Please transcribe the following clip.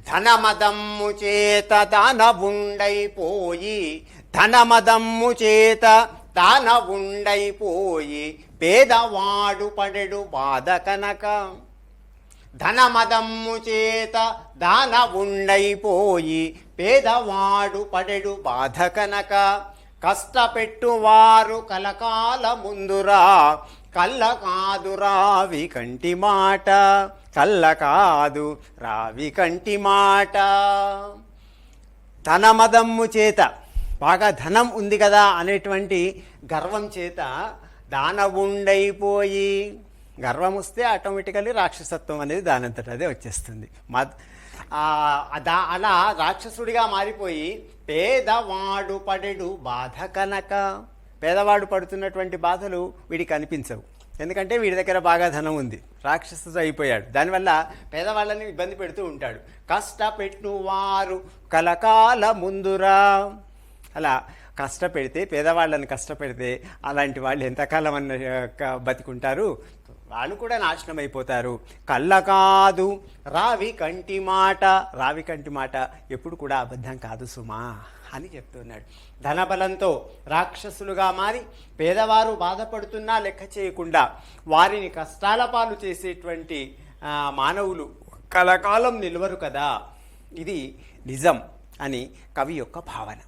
ధనమదమ్ము చేత దానవుండైపోయి, ధనమదమ్ము చేత దానవుండైపోయి, పేదవాడు పడెడు బాధ కనక. ధనమదమ్ము చేత దానవుండైపోయి, పేదవాడు పడెడు బాధ కనక. కష్టపెట్టువారు కలకాల ముందురా, కళ్ళ కాదు రావి కంటి మాట, కళ్ళ కాదు రావి కంటి మాట. ధనమదమ్ము చేత, బాగా ధనం ఉంది కదా అనేటువంటి గర్వం చేత దానవుండైపోయి, గర్వం వస్తే ఆటోమేటికల్లీ రాక్షసత్వం అనేది దానంతట అదే వచ్చేస్తుంది. అలా రాక్షసుడిగా మారిపోయి పేదవాడు పడెడు బాధ కనక. పేదవాడు పడుతున్నటువంటి బాధలు వీడికి కనిపించవు, ఎందుకంటే వీడి దగ్గర బాగా ధనం ఉంది, రాక్షసుడు అయిపోయాడు. దానివల్ల పేదవాళ్ళని ఇబ్బంది పెడుతూ ఉంటాడు. కష్టపెట్టువారు కలకాల ముందురా, అలా కష్టపెడితే, పేదవాళ్ళని కష్టపెడితే అలాంటి వాళ్ళు ఎంతకాలం బతికుంటారు, వాళ్ళు కూడా నాశనం అయిపోతారు. కళ్ళ కాదు రావి కంటి మాట, రావి కంటి మాట ఎప్పుడు కూడా అబద్ధం కాదు సుమా అని చెప్తున్నాడు. ధనబలంతో రాక్షసులుగా మారి పేదవారు బాధపడుతున్నా లెక్క చేయకుండా వారిని కష్టాల పాలు చేసేటువంటి మానవులు కలకాలం నిలవరు కదా, ఇది నిజం అని కవి యొక్క భావన.